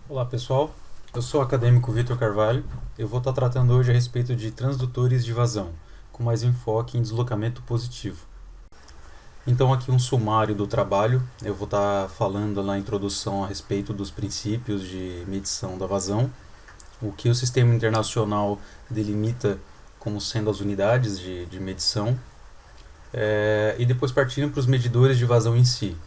Olá pessoal, eu sou o acadêmico Vitor Carvalho. Eu vou estar tratando hoje a respeito de transdutores de vazão, com mais enfoque em deslocamento positivo. Então aqui um sumário do trabalho. Eu vou estar falando na introdução a respeito dos princípios de medição da vazão, o que o sistema internacional delimita como sendo as unidades de medição, e depois partindo para os medidores de vazão em si.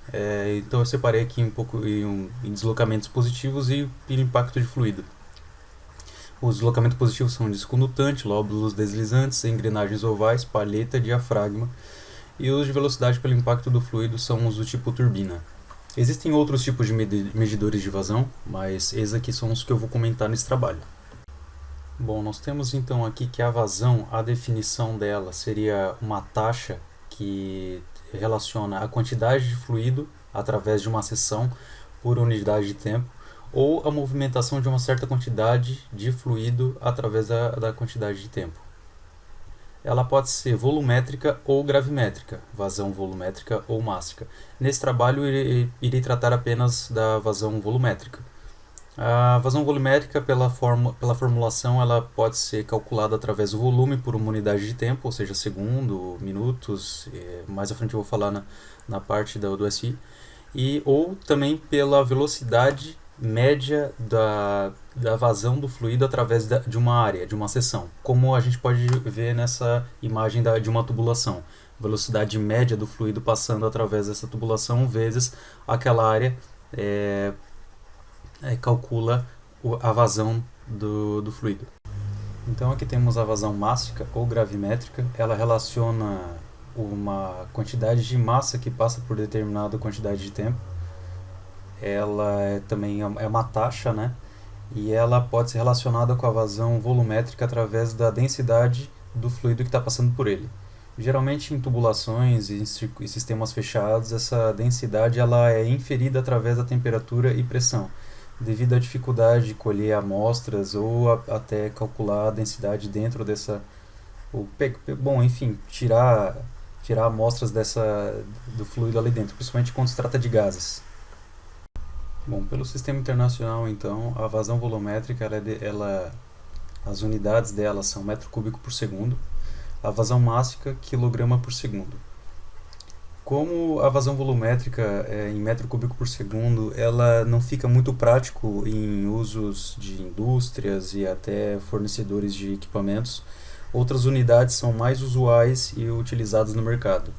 Então eu separei aqui um pouco em deslocamentos positivos e impacto de fluido. Os deslocamentos positivos são disco condutante, lóbulos deslizantes, engrenagens ovais, palheta, diafragma, e os de velocidade pelo impacto do fluido são os do tipo turbina. Existem outros tipos de medidores de vazão, mas esses aqui são os que eu vou comentar nesse trabalho. Bom, nós temos então aqui que a vazão, a definição dela seria uma taxa que relaciona a quantidade de fluido através de uma seção por unidade de tempo, ou a movimentação de uma certa quantidade de fluido através da quantidade de tempo. Ela pode ser volumétrica ou gravimétrica, vazão volumétrica ou mássica. Nesse trabalho irei tratar apenas da vazão volumétrica. A vazão volumétrica, pela formulação, ela pode ser calculada através do volume por uma unidade de tempo, ou seja, segundo, minutos, mais à frente eu vou falar na parte do SI, ou também pela velocidade média da vazão do fluido através de uma área, de uma seção, como a gente pode ver nessa imagem de uma tubulação. Velocidade média do fluido passando através dessa tubulação vezes aquela área calcula a vazão do fluido. Então aqui temos a vazão mássica ou gravimétrica. Ela relaciona uma quantidade de massa que passa por determinada quantidade de tempo. Ela também é uma taxa, né? E ela pode ser relacionada com a vazão volumétrica através da densidade do fluido que está passando por ele. Geralmente em tubulações e em sistemas fechados, essa densidade ela é inferida através da temperatura e pressão, devido à dificuldade de colher amostras ou até calcular a densidade dentro dessa... Bom, enfim, tirar amostras do fluido ali dentro, principalmente quando se trata de gases. Bom, pelo sistema internacional, então, a vazão volumétrica, as unidades dela são metro cúbico por segundo, a vazão mássica, quilograma por segundo. Como a vazão volumétrica em metro cúbico por segundo, ela não fica muito prático em usos de indústrias e até fornecedores de equipamentos, outras unidades são mais usuais e utilizadas no mercado,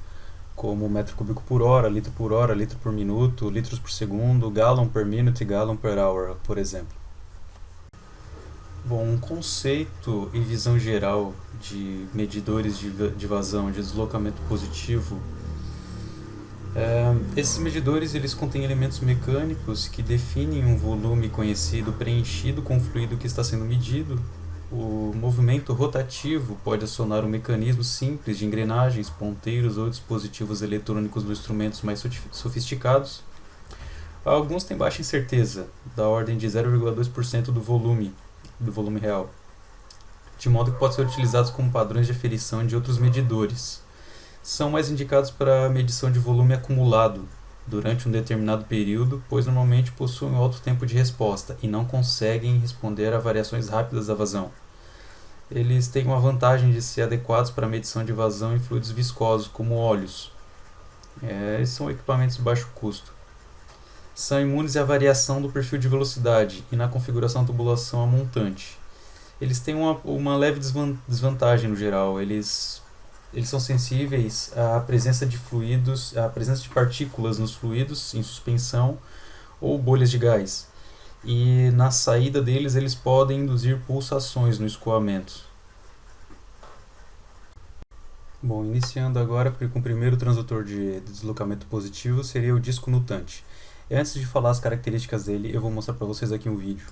como metro cúbico por hora, litro por minuto, litros por segundo, gallon per minute e gallon per hour, por exemplo. Bom, um conceito e visão geral de medidores de vazão, de deslocamento positivo. Esses medidores eles contêm elementos mecânicos que definem um volume conhecido preenchido com o fluido que está sendo medido. O movimento rotativo pode acionar um mecanismo simples de engrenagens, ponteiros ou dispositivos eletrônicos dos instrumentos mais sofisticados. Alguns têm baixa incerteza, da ordem de 0,2% do volume real, de modo que podem ser utilizados como padrões de aferição de outros medidores. São mais indicados para medição de volume acumulado durante um determinado período, pois normalmente possuem alto tempo de resposta e não conseguem responder a variações rápidas da vazão. Eles têm uma vantagem de ser adequados para a medição de vazão em fluidos viscosos, como óleos. São equipamentos de baixo custo. São imunes à variação do perfil de velocidade e na configuração da tubulação a montante. Eles têm uma leve desvantagem no geral. Eles são sensíveis à presença de fluidos, à presença de partículas nos fluidos em suspensão ou bolhas de gás. E na saída deles eles podem induzir pulsações no escoamento. Bom, iniciando agora com o primeiro transdutor de deslocamento positivo seria o disco nutante. E antes de falar as características dele, eu vou mostrar para vocês aqui um vídeo.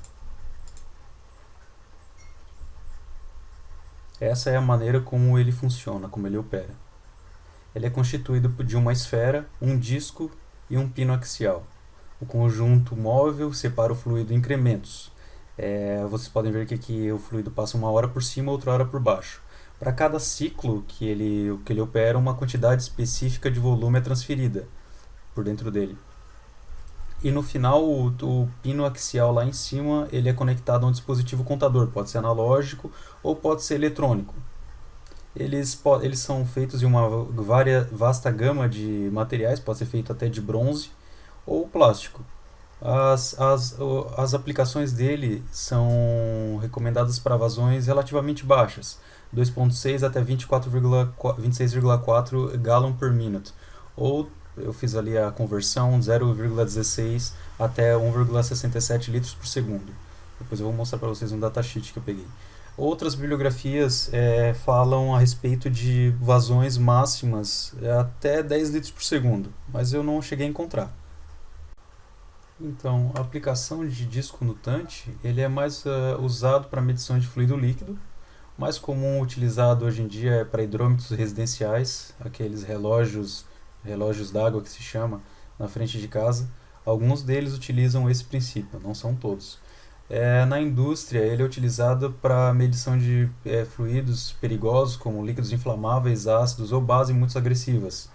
Essa é a maneira como ele funciona, como ele opera. Ele é constituído de uma esfera, um disco e um pino axial. O conjunto móvel separa o fluido em incrementos. Vocês podem ver que aqui o fluido passa uma hora por cima, outra hora por baixo. Para cada ciclo que ele opera, uma quantidade específica de volume é transferida por dentro dele. E no final, o pino axial lá em cima, ele é conectado a um dispositivo contador, pode ser analógico ou pode ser eletrônico. Eles são feitos em uma vasta gama de materiais, pode ser feito até de bronze ou plástico. As aplicações dele são recomendadas para vazões relativamente baixas, 2.6 até 26,4 gallon per minute, ou eu fiz ali a conversão 0,16 até 1,67 litros por segundo. Depois eu vou mostrar para vocês um datasheet que eu peguei. Outras bibliografias falam a respeito de vazões máximas até 10 litros por segundo, mas eu não cheguei a encontrar. Então, a aplicação de disco nutante ele é mais usado para medição de fluido líquido. O mais comum utilizado hoje em dia é para hidrômetros residenciais, aqueles relógios d'água que se chama, na frente de casa. Alguns deles utilizam esse princípio, não são todos. Na indústria, ele é utilizado para medição de fluidos perigosos, como líquidos inflamáveis, ácidos ou bases muito agressivas.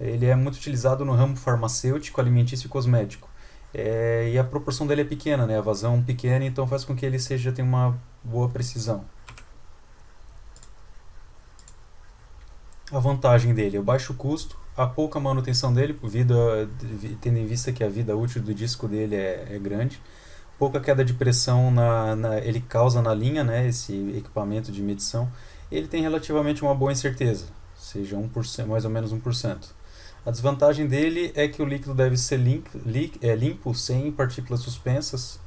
Ele é muito utilizado no ramo farmacêutico, alimentício e cosmético. E a proporção dele é pequena, né? A vazão pequena, então faz com que ele tenha uma boa precisão. A vantagem dele é o baixo custo, a pouca manutenção dele, tendo em vista que a vida útil do disco dele é grande, pouca queda de pressão ele causa na linha, né? Esse equipamento de medição. Ele tem relativamente uma boa incerteza, seja 1%, mais ou menos 1%. A desvantagem dele é que o líquido deve ser limpo, sem partículas suspensas,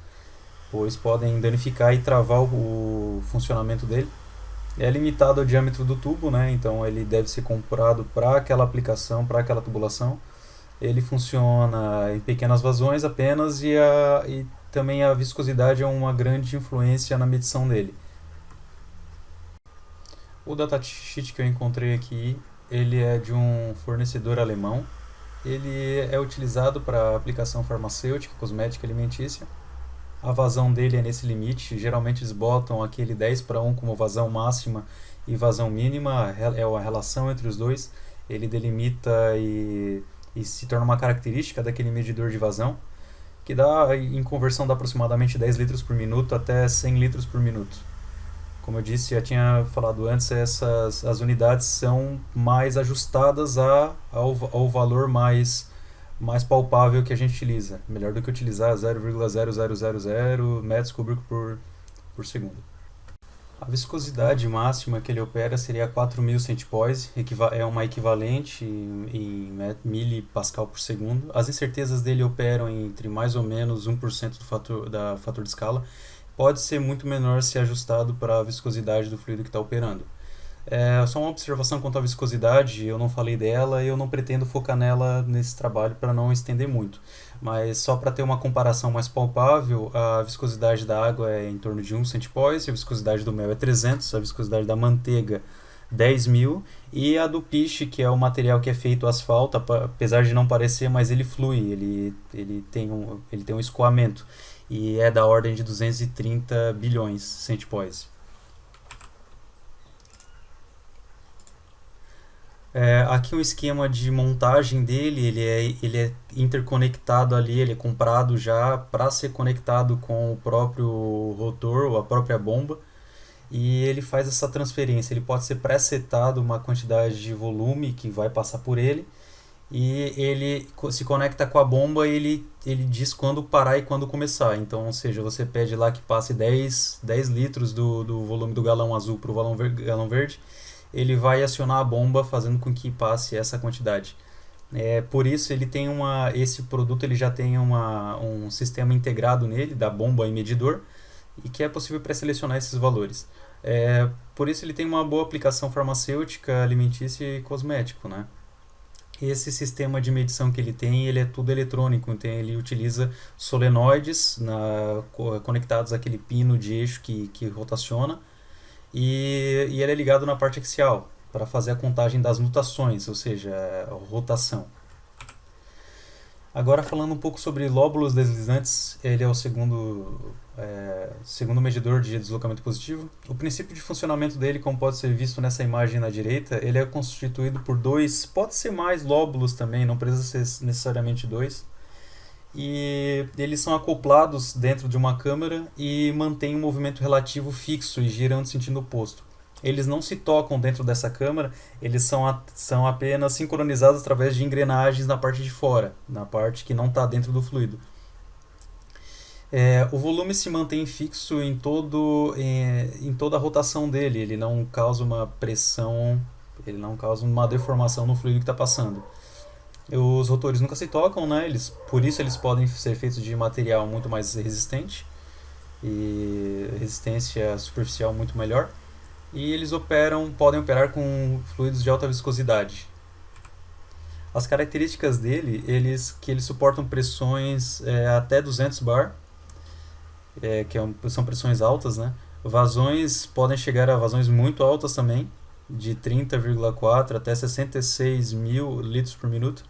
pois podem danificar e travar o funcionamento dele. É limitado ao diâmetro do tubo, né? Então ele deve ser comprado para aquela aplicação, para aquela tubulação. Ele funciona em pequenas vazões apenas e também a viscosidade é uma grande influência na medição dele. O datasheet que eu encontrei aqui, ele é de um fornecedor alemão. Ele é utilizado para aplicação farmacêutica, cosmética e alimentícia. A vazão dele é nesse limite. Geralmente eles botam aquele 10:1 como vazão máxima e vazão mínima. É a relação entre os dois. Ele delimita e se torna uma característica daquele medidor de vazão, que dá, em conversão, dá aproximadamente 10 litros por minuto até 100 litros por minuto. Como eu disse, já tinha falado antes, as unidades são mais ajustadas ao valor mais palpável que a gente utiliza. Melhor do que utilizar 0,0000 metros cúbicos por segundo. A viscosidade máxima que ele opera seria 4.000 centipoise, é uma equivalente em milipascal por segundo. As incertezas dele operam entre mais ou menos 1% da fator de escala. Pode ser muito menor se ajustado para a viscosidade do fluido que está operando. Só uma observação quanto à viscosidade, eu não falei dela e eu não pretendo focar nela nesse trabalho para não estender muito. Mas só para ter uma comparação mais palpável, a viscosidade da água é em torno de 1 centipoise, a viscosidade do mel é 300, a viscosidade da manteiga 10.000 e a do piche, que é o material que é feito o asfalto, apesar de não parecer, mas ele flui, ele tem um escoamento e é da ordem de 230 bilhões centipoise. Aqui um esquema de montagem dele, ele é interconectado ali, ele é comprado já para ser conectado com o próprio rotor ou a própria bomba, e ele faz essa transferência. Ele pode ser pré-setado uma quantidade de volume que vai passar por ele, e ele se conecta com a bomba e ele diz quando parar e quando começar. Então, ou seja, você pede lá que passe 10 litros do volume do galão azul para o galão verde, ele vai acionar a bomba fazendo com que passe essa quantidade. Por isso esse produto ele já tem um sistema integrado nele, da bomba e medidor, e que é possível pré-selecionar esses valores. Por isso ele tem uma boa aplicação farmacêutica, alimentícia e cosmético, né? Esse sistema de medição que ele é tudo eletrônico, então ele utiliza solenoides conectados àquele pino de eixo que rotaciona, e ele é ligado na parte axial para fazer a contagem das nutações, ou seja, a rotação. Agora falando um pouco sobre lóbulos deslizantes, ele é o segundo medidor de deslocamento positivo. O princípio de funcionamento dele, como pode ser visto nessa imagem na direita, ele é constituído por pode ser mais lóbulos também, não precisa ser necessariamente dois. e eles são acoplados dentro de uma câmara e mantêm um movimento relativo fixo e giram no sentido oposto. Eles não se tocam dentro dessa câmara, eles são apenas sincronizados através de engrenagens na parte de fora, na parte que não está dentro do fluido. O volume se mantém fixo em toda a rotação dele, ele não causa uma pressão, ele não causa uma deformação no fluido que está passando. Os rotores nunca se tocam, né? Por isso eles podem ser feitos de material muito mais resistente e resistência superficial muito melhor. E eles podem operar com fluidos de alta viscosidade. As características dele, que eles suportam pressões até 200 bar, são pressões altas, né? Vazões podem chegar a vazões muito altas também, de 30,4 até 66 mil litros por minuto.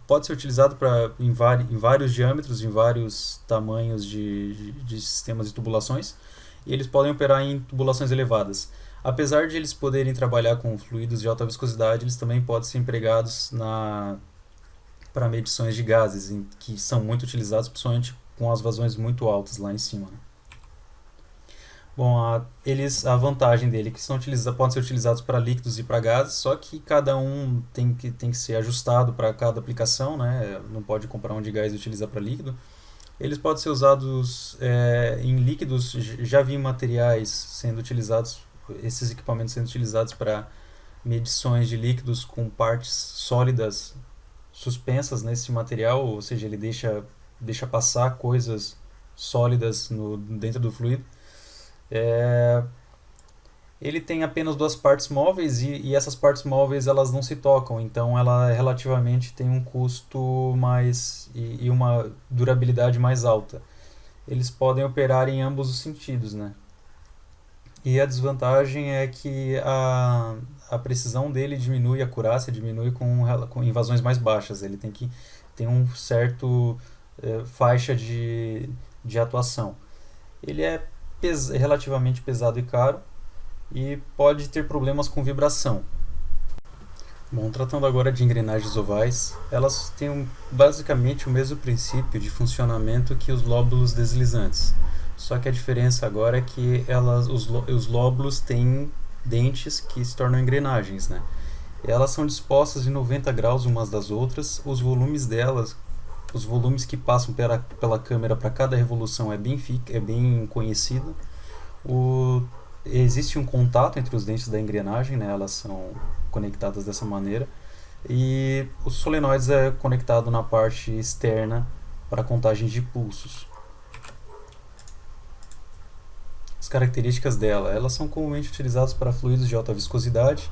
Pode ser utilizado em vários diâmetros, em vários tamanhos de sistemas de tubulações, e eles podem operar em tubulações elevadas. Apesar de eles poderem trabalhar com fluidos de alta viscosidade, eles também podem ser empregados para medições de gases, que são muito utilizados, principalmente com as vazões muito altas lá em cima, né? Bom, a vantagem dele é que podem ser utilizados para líquidos e para gases, só que cada um tem que ser ajustado para cada aplicação, né? Não pode comprar um de gás e utilizar para líquido. Eles podem ser usados em líquidos, já vi materiais sendo utilizados, esses equipamentos sendo utilizados para medições de líquidos com partes sólidas suspensas nesse material, ou seja, ele deixa passar coisas sólidas dentro do fluido. Ele tem apenas duas partes móveis e essas partes móveis elas não se tocam, então ela relativamente tem um custo mais e uma durabilidade mais alta. Eles podem operar em ambos os sentidos, né? E a desvantagem é que a precisão dele diminui, a acurácia diminui com invasões mais baixas. Ele tem um certo faixa de atuação. Ele é relativamente pesado e caro e pode ter problemas com vibração. Bom, tratando agora de engrenagens ovais, elas têm basicamente o mesmo princípio de funcionamento que os lóbulos deslizantes. Só que a diferença agora é que os lóbulos têm dentes que se tornam engrenagens, né? Elas são dispostas em 90 graus umas das outras. Os volumes que passam pela câmera para cada revolução é bem conhecido. Existe um contato entre os dentes da engrenagem, né? Elas são conectadas dessa maneira. E os solenoides é conectado na parte externa para contagem de pulsos. As características dela, elas são comumente utilizadas para fluidos de alta viscosidade,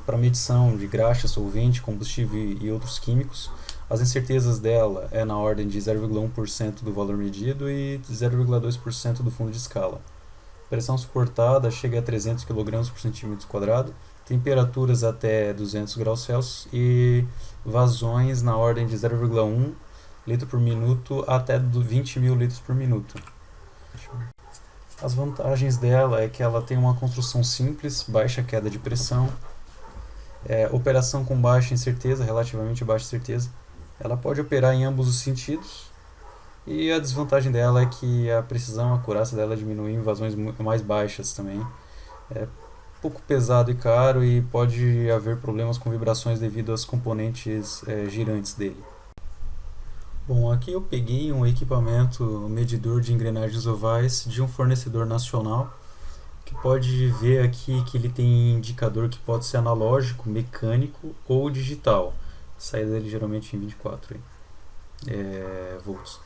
para medição de graxa, solvente, combustível e outros químicos. As incertezas dela é na ordem de 0,1% do valor medido e 0,2% do fundo de escala. Pressão suportada chega a 300 kg por centímetro quadrado, temperaturas até 200 graus Celsius e vazões na ordem de 0,1 litro por minuto até 20 mil litros por minuto. As vantagens dela é que ela tem uma construção simples, baixa queda de pressão, operação com baixa incerteza, relativamente baixa incerteza. Ela pode operar em ambos os sentidos. E a desvantagem dela é que a precisão, a acurácia dela diminui em vazões mais baixas também. É pouco pesado e caro e pode haver problemas com vibrações devido aos componentes girantes dele. Bom, aqui eu peguei um equipamento medidor de engrenagens ovais de um fornecedor nacional, que pode ver aqui que ele tem indicador que pode ser analógico, mecânico ou digital. A saída dele geralmente em 24 volts.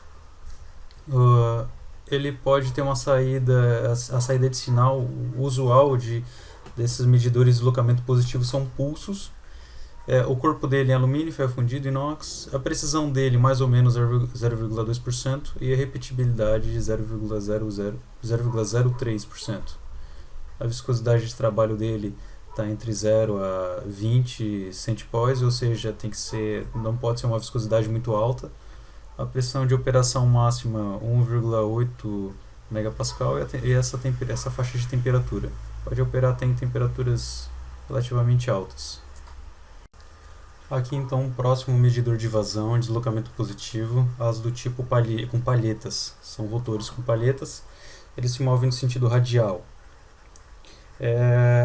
Ele pode ter uma saída, a saída de sinal usual desses medidores de deslocamento positivo são pulsos. O corpo dele é alumínio, ferro fundido, inox. A precisão dele mais ou menos 0,2% e a repetibilidade de 0,03%. A viscosidade de trabalho dele está entre 0 a 20 centipoise, ou seja, não pode ser uma viscosidade muito alta. A pressão de operação máxima 1,8 megapascal e essa faixa de temperatura. Pode operar até em temperaturas relativamente altas. Aqui então o próximo medidor de vazão, deslocamento positivo, as do tipo com palhetas. São rotores com palhetas, eles se movem no sentido radial.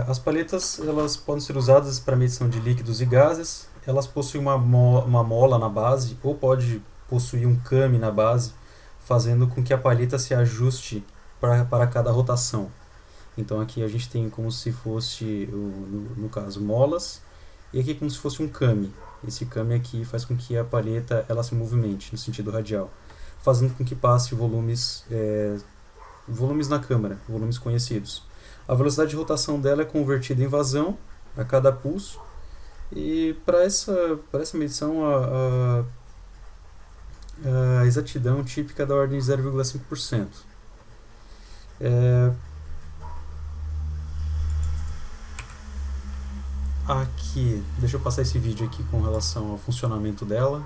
As palhetas elas podem ser usadas para medição de líquidos e gases, elas possuem uma mola na base, ou pode possuir um came na base, fazendo com que a palheta se ajuste para cada rotação. Então aqui a gente tem como se fosse, no caso, molas, e aqui como se fosse um came. Esse came aqui faz com que a palheta ela se movimente no sentido radial, fazendo com que passe volumes na câmara, volumes conhecidos. A velocidade de rotação dela é convertida em vazão a cada pulso, e para essa medição a exatidão típica é da ordem de 0,5%. Aqui, deixa eu passar esse vídeo aqui com relação ao funcionamento dela.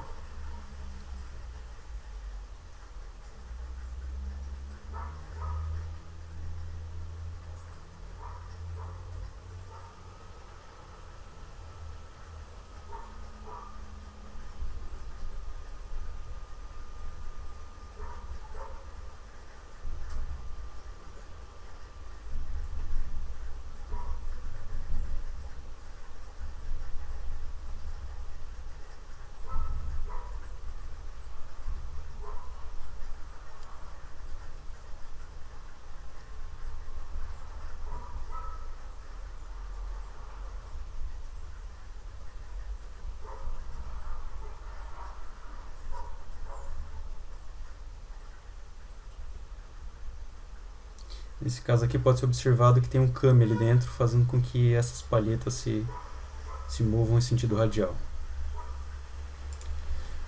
Nesse caso aqui pode ser observado que tem um came ali dentro, fazendo com que essas palhetas se movam em sentido radial.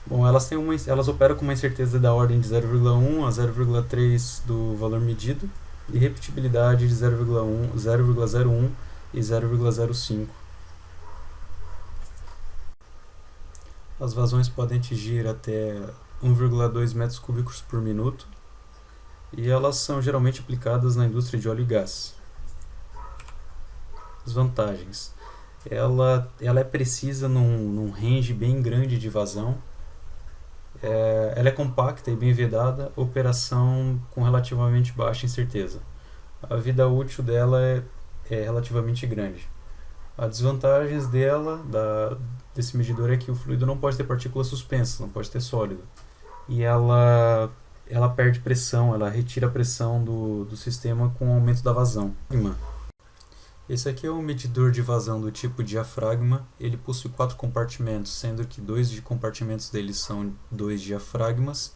Bom, elas operam com uma incerteza da ordem de 0,1 a 0,3 do valor medido e repetibilidade de 0,1, 0,01 e 0,05. As vazões podem atingir até 1,2 metros cúbicos por minuto e elas são geralmente aplicadas na indústria de óleo e gás. As vantagens. Ela é precisa num range bem grande de vazão. Ela é compacta e bem vedada, operação com relativamente baixa incerteza. A vida útil dela é relativamente grande. As desvantagens desse medidor é que o fluido não pode ter partículas suspensas, não pode ter sólido. E ela perde pressão, ela retira a pressão do sistema com o aumento da vazão. Esse aqui é um medidor de vazão do tipo diafragma. Ele possui 4 compartimentos, sendo que 2 de compartimentos deles são 2 diafragmas.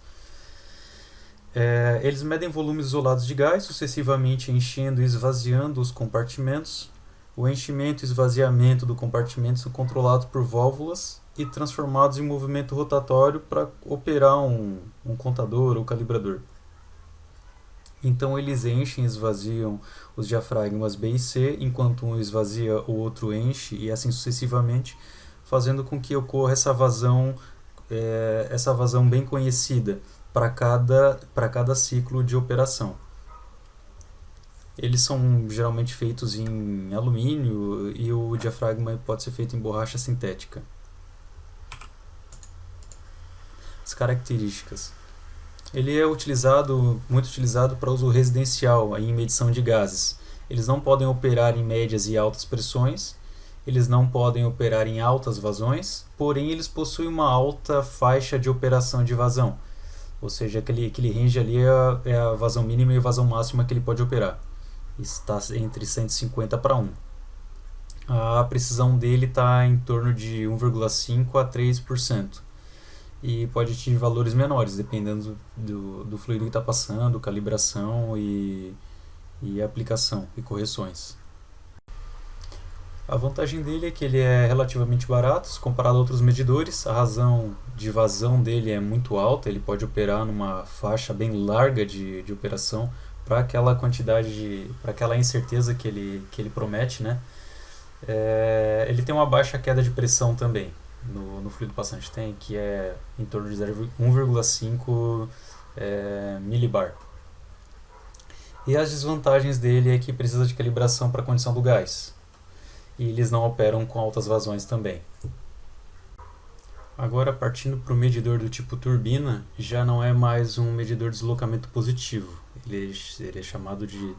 Eles medem volumes isolados de gás, sucessivamente enchendo e esvaziando os compartimentos. O enchimento e esvaziamento do compartimento são controlados por válvulas e transformados em movimento rotatório para operar um contador ou calibrador. Então eles enchem e esvaziam os diafragmas B e C, enquanto um esvazia, o outro enche, e assim sucessivamente, fazendo com que ocorra essa vazão bem conhecida para cada ciclo de operação. Eles são geralmente feitos em alumínio e o diafragma pode ser feito em borracha sintética. As características. Ele é muito utilizado para uso residencial em medição de gases. Eles não podem operar em médias e altas pressões, eles não podem operar em altas vazões, porém eles possuem uma alta faixa de operação de vazão, ou seja, aquele range ali é a vazão mínima e a vazão máxima que ele pode operar. Está entre 150 para 1. A precisão dele está em torno de 1,5 a 3%. E pode atingir valores menores, dependendo do fluido que está passando, calibração e aplicação e correções. A vantagem dele é que ele é relativamente barato, comparado a outros medidores. A razão de vazão dele é muito alta, ele pode operar numa faixa bem larga de operação para aquela quantidade, para aquela incerteza que ele promete, né? Ele tem uma baixa queda de pressão também. No fluido passante tem, que é em torno de 1,5 milibar. E as desvantagens dele é que precisa de calibração para a condição do gás. E eles não operam com altas vazões também. Agora, partindo para o medidor do tipo turbina, já não é mais um medidor de deslocamento positivo. Ele é chamado de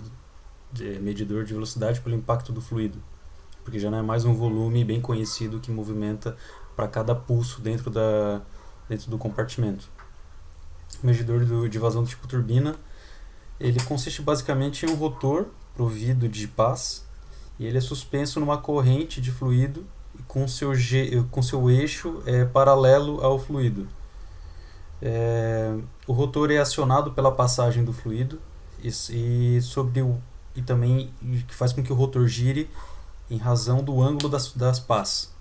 medidor de velocidade pelo impacto do fluido, porque já não é mais um volume bem conhecido que movimenta para cada pulso dentro do compartimento. O medidor de vazão do tipo turbina, ele consiste basicamente em um rotor provido de pás, e ele é suspenso numa corrente de fluido com seu eixo paralelo ao fluido. O rotor é acionado pela passagem do fluido e também que faz com que o rotor gire em razão do ângulo das pás.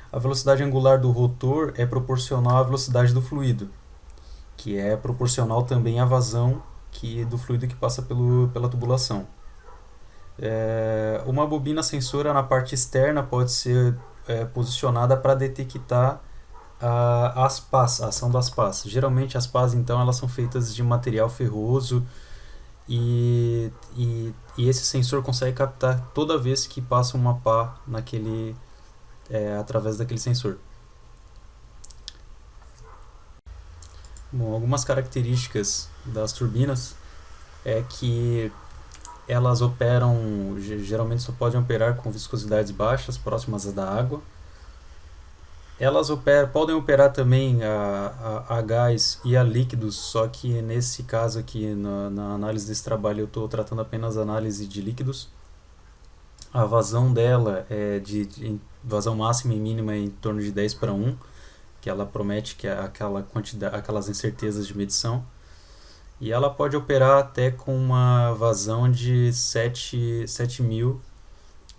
A velocidade angular do rotor é proporcional à velocidade do fluido, que é proporcional também à vazão do fluido que passa pela tubulação. Uma bobina sensora na parte externa pode ser posicionada para detectar a ação das pás. Geralmente as pás então elas são feitas de material ferroso e esse sensor consegue captar toda vez que passa uma pá através daquele sensor. Bom, algumas características das turbinas é que elas geralmente só podem operar com viscosidades baixas, próximas da água. Elas podem operar também a gás e a líquidos, só que nesse caso aqui, na análise desse trabalho, eu estou tratando apenas a análise de líquidos. A vazão dela é de vazão máxima e mínima em torno de 10:1, que ela promete que é aquelas incertezas de medição. E ela pode operar até com uma vazão de 7.000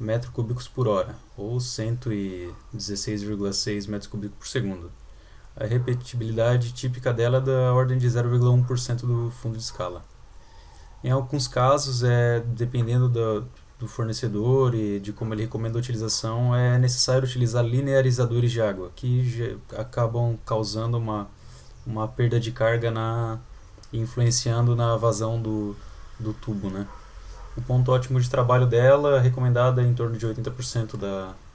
metros cúbicos por hora, ou 116,6 metros cúbicos por segundo. A repetibilidade típica dela é da ordem de 0,1% do fundo de escala. Em alguns casos, dependendo do fornecedor e de como ele recomenda a utilização, é necessário utilizar linearizadores de água, que acabam causando uma perda de carga influenciando na vazão do tubo, né? O ponto ótimo de trabalho dela é recomendado em torno de 80%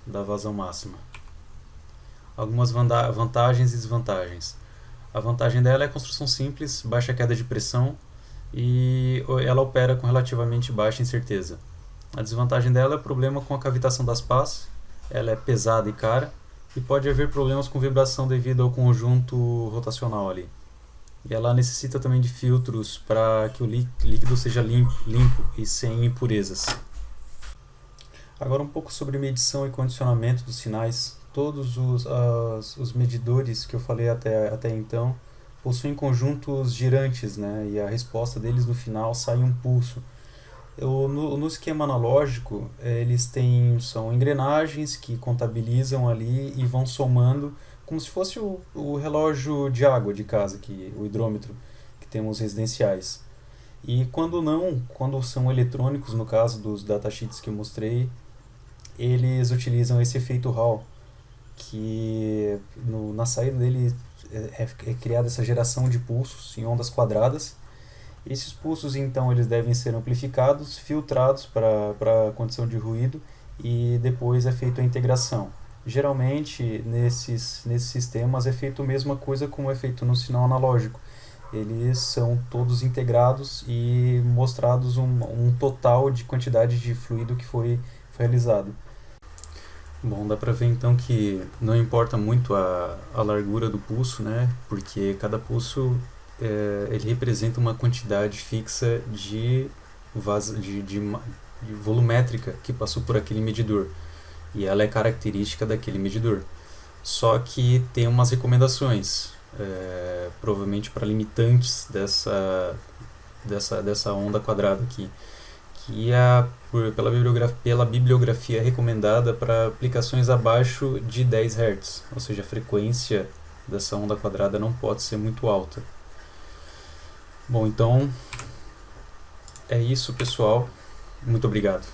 da vazão máxima. Algumas vantagens e desvantagens. A vantagem dela é a construção simples, baixa queda de pressão e ela opera com relativamente baixa incerteza. A desvantagem dela é o problema com a cavitação das pás, ela é pesada e cara e pode haver problemas com vibração devido ao conjunto rotacional ali. E ela necessita também de filtros para que o líquido seja limpo e sem impurezas. Agora um pouco sobre medição e condicionamento dos sinais. Todos os medidores que eu falei até então possuem conjuntos girantes, né? E a resposta deles no final sai um pulso. No esquema analógico, são engrenagens que contabilizam ali e vão somando como se fosse o relógio de água de casa, o hidrômetro que temos residenciais. E quando são eletrônicos, no caso dos datasheets que eu mostrei, eles utilizam esse efeito Hall, que na saída dele é criada essa geração de pulsos em ondas quadradas. Esses pulsos então eles devem ser amplificados, filtrados para a condição de ruído e depois é feita a integração. Geralmente, nesses sistemas é feito a mesma coisa como é feito no sinal analógico. Eles são todos integrados e mostrados um total de quantidade de fluido que foi realizado. Bom, dá para ver então que não importa muito a largura do pulso, né? Porque cada pulso ele representa uma quantidade fixa de volumétrica que passou por aquele medidor. E ela é característica daquele medidor. Só que tem umas recomendações, provavelmente para limitantes dessa onda quadrada aqui, que pela bibliografia recomendada para aplicações abaixo de 10 Hz, ou seja, a frequência dessa onda quadrada não pode ser muito alta. Bom, então é isso, pessoal. Muito obrigado.